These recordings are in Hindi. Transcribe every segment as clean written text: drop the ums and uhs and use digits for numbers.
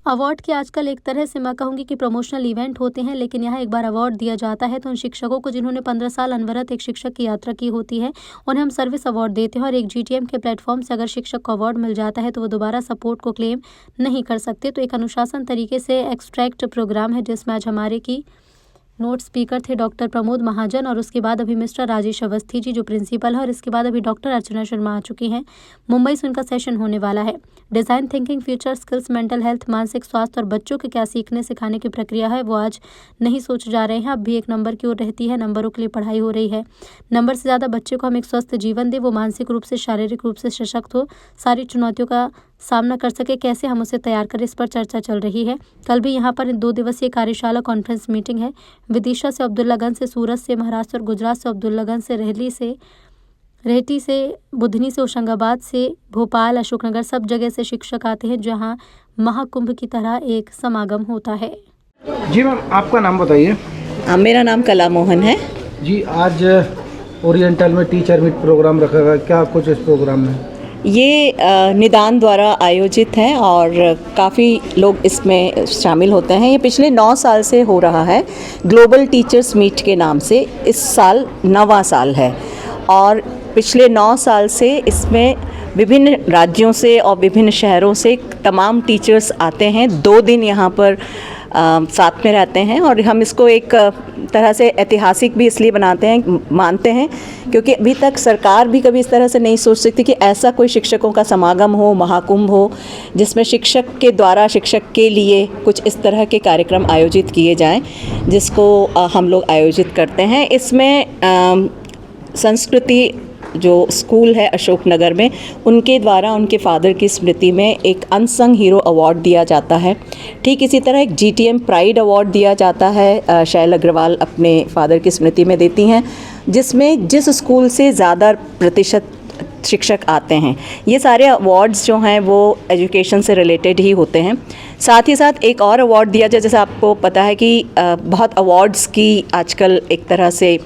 अवार्ड की आजकल एक तरह से मैं कहूँगी कि प्रमोशनल इवेंट होते हैं, लेकिन यहाँ एक बार अवार्ड दिया जाता है तो उन शिक्षकों को जिन्होंने 15 साल अनवरत एक शिक्षक की यात्रा की होती है, उन्हें हम सर्विस अवार्ड देते हैं। और एक जीटीएम के प्लेटफॉर्म से अगर शिक्षक को अवार्ड मिल जाता है तो वो दोबारा सपोर्ट को क्लेम नहीं कर सकते। तो एक अनुशासन तरीके से एक्सट्रैक्ट प्रोग्राम है जिसमें आज हमारे की नोट स्पीकर थे डॉक्टर प्रमोद महाजन, और उसके बाद अभी मिस्टर राजेश अवस्थी जी जो प्रिंसिपल है, और इसके बाद अभी डॉक्टर अर्चना शर्मा आ चुकी हैं। मुंबई से उनका सेशन होने वाला है। Design thinking, future skills, mental health, मानसिक स्वास्थ्य और बच्चों के क्या सीखने सिखाने की प्रक्रिया है वो आज नहीं सोच जा रहे हैं। अब भी एक नंबर की ओर रहती है, नंबरों के लिए पढ़ाई हो रही है। नंबर से ज़्यादा बच्चे को हम एक स्वस्थ जीवन दें, वो मानसिक रूप से शारीरिक रूप से सशक्त हो, सारी चुनौतियों का सामना कर सके, कैसे हम उसे तैयार करें, इस पर चर्चा चल रही है। कल भी यहाँ पर 2 दिवसीय कार्यशाला कॉन्फ्रेंस मीटिंग है। विदिशा से, अब्दुल्लागंज से, सूरत से, महाराष्ट्र और गुजरात से, अब्दुल्लागंज से, रेहटी से, बुधनी से, होशंगाबाद से, भोपाल, अशोकनगर, सब जगह से शिक्षक आते हैं जहाँ महाकुंभ की तरह एक समागम होता है। जी मैम, आपका नाम बताइए। मेरा नाम कला मोहन है। जी, आज ओरिएंटल में टीचर मीट प्रोग्राम रखा गया, क्या कुछ इस प्रोग्राम में? ये निदान द्वारा आयोजित है और काफ़ी लोग इसमें शामिल होते हैं। ये पिछले 9 साल से हो रहा है ग्लोबल टीचर्स मीट के नाम से। इस साल 9वां साल है और पिछले 9 साल से इसमें विभिन्न राज्यों से और विभिन्न शहरों से तमाम टीचर्स आते हैं। 2 दिन यहाँ पर साथ में रहते हैं और हम इसको एक तरह से ऐतिहासिक भी इसलिए मानते हैं क्योंकि अभी तक सरकार भी कभी इस तरह से नहीं सोच सकती कि ऐसा कोई शिक्षकों का समागम हो, महाकुंभ हो, जिसमें शिक्षक के द्वारा शिक्षक के लिए कुछ इस तरह के कार्यक्रम आयोजित किए जाएं, जिसको हम लोग आयोजित करते हैं। इसमें संस्कृति जो स्कूल है अशोकनगर में, उनके द्वारा उनके फादर की स्मृति में एक अनसंग हीरो अवार्ड दिया जाता है। ठीक इसी तरह एक जीटीएम प्राइड अवार्ड दिया जाता है, शैल अग्रवाल अपने फादर की स्मृति में देती हैं, जिसमें जिस स्कूल से ज़्यादा प्रतिशत शिक्षक आते हैं। ये सारे अवार्ड्स जो हैं वो एजुकेशन से रिलेटेड ही होते हैं। साथ ही साथ एक और अवार्ड दिया जाए, जैसे आपको पता है कि बहुत अवार्ड्स की आजकल एक तरह से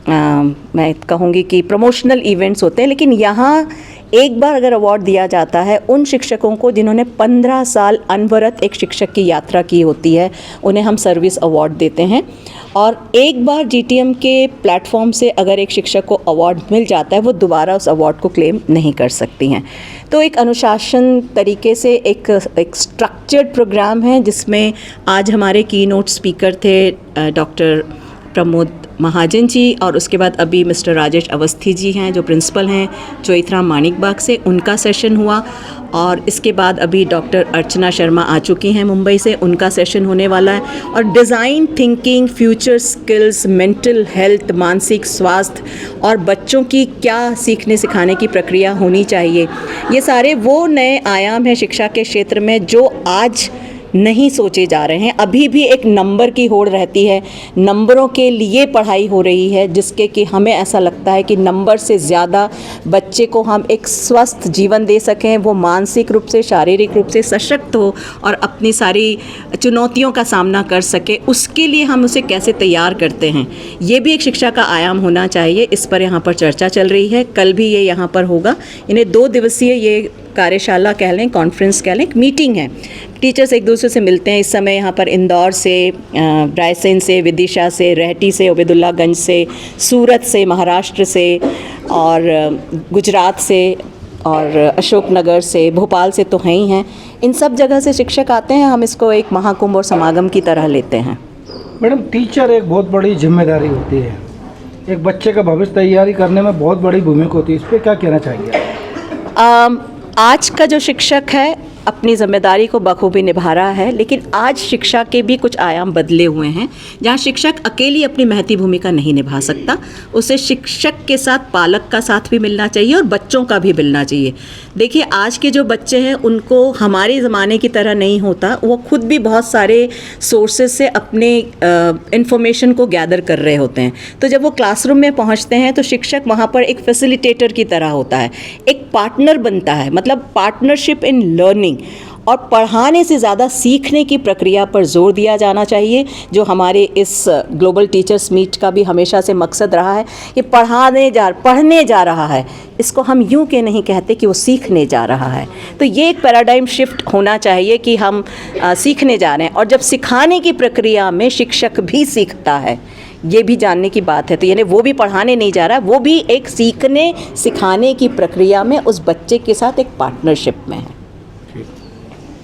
मैं कहूँगी कि प्रमोशनल इवेंट्स होते हैं, लेकिन यहाँ एक बार अगर अवार्ड दिया जाता है उन शिक्षकों को जिन्होंने 15 साल अनवरत एक शिक्षक की यात्रा की होती है, उन्हें हम सर्विस अवार्ड देते हैं। और एक बार जीटीएम के प्लेटफॉर्म से अगर एक शिक्षक को अवार्ड मिल जाता है, वो दोबारा उस अवार्ड को क्लेम नहीं कर सकती हैं। तो एक अनुशासन तरीके से एक स्ट्रक्चर्ड प्रोग्राम है, जिसमें आज हमारे कीनोट स्पीकर थे डॉक्टर प्रमोद महाजन जी, और उसके बाद अभी मिस्टर राजेश अवस्थी जी हैं जो प्रिंसिपल हैं चोइथराम मानिकबाग से, उनका सेशन हुआ। और इसके बाद अभी डॉक्टर अर्चना शर्मा आ चुकी हैं मुंबई से, उनका सेशन होने वाला है। और design thinking, future skills, mental health, मानसिक स्वास्थ्य और बच्चों की क्या सीखने सिखाने की प्रक्रिया होनी चाहिए, ये सारे वो नए आयाम हैं शिक्षा के क्षेत्र में जो आज नहीं सोचे जा रहे हैं। अभी भी एक नंबर की होड़ रहती है, नंबरों के लिए पढ़ाई हो रही है, जिसके कि हमें ऐसा लगता है कि नंबर से ज़्यादा बच्चे को हम एक स्वस्थ जीवन दे सकें, वो मानसिक रूप से, शारीरिक रूप से सशक्त हो और अपनी सारी चुनौतियों का सामना कर सके, उसके लिए हम उसे कैसे तैयार करते हैं, ये भी एक शिक्षा का आयाम होना चाहिए। इस पर यहाँ पर चर्चा चल रही है। कल भी ये यहाँ पर होगा। इन्हें 2 दिवसीय ये कार्यशाला कह लें, कॉन्फ्रेंस कह लें, मीटिंग है। टीचर्स एक दूसरे से मिलते हैं। इस समय यहाँ पर इंदौर से, रायसेन से, विदिशा से, रेहटी से, अब्दुल्लागंज से, सूरत से, महाराष्ट्र से और गुजरात से और अशोकनगर से, भोपाल से तो हैं ही हैं। इन सब जगह से शिक्षक आते हैं। हम इसको एक महाकुंभ और समागम की तरह लेते हैं। मैडम, टीचर एक बहुत बड़ी जिम्मेदारी होती है, एक बच्चे का भविष्य तैयारी करने में बहुत बड़ी भूमिका होती है, इस पर क्या कहना चाहिए? आज का जो शिक्षक है अपनी ज़िम्मेदारी को बखूबी निभा रहा है, लेकिन आज शिक्षा के भी कुछ आयाम बदले हुए हैं, जहाँ शिक्षक अकेली अपनी महती भूमिका नहीं निभा सकता। उसे शिक्षक के साथ पालक का साथ भी मिलना चाहिए और बच्चों का भी मिलना चाहिए। देखिए, आज के जो बच्चे हैं उनको हमारे ज़माने की तरह नहीं होता, वो खुद भी बहुत सारे सोर्सेज से अपने इंफॉर्मेशन को गैदर कर रहे होते हैं। तो जब वो क्लासरूम में पहुँचते हैं तो शिक्षक वहाँ पर एक फैसिलिटेटर की तरह होता है, एक पार्टनर बनता है, मतलब पार्टनरशिप इन लर्निंग। और पढ़ाने से ज़्यादा सीखने की प्रक्रिया पर जोर दिया जाना चाहिए, जो हमारे इस ग्लोबल टीचर्स मीट का भी हमेशा से मकसद रहा है। ये पढ़ने जा रहा है, इसको हम यूं के नहीं कहते कि वो सीखने जा रहा है। तो ये एक पैराडाइम शिफ्ट होना चाहिए कि हम सीखने जा रहे हैं, और जब सिखाने की प्रक्रिया में शिक्षक भी सीखता है, ये भी जानने की बात है। तो यानी वो भी पढ़ाने नहीं जा रहा, वो भी एक सीखने सिखाने की प्रक्रिया में उस बच्चे के साथ एक पार्टनरशिप में है।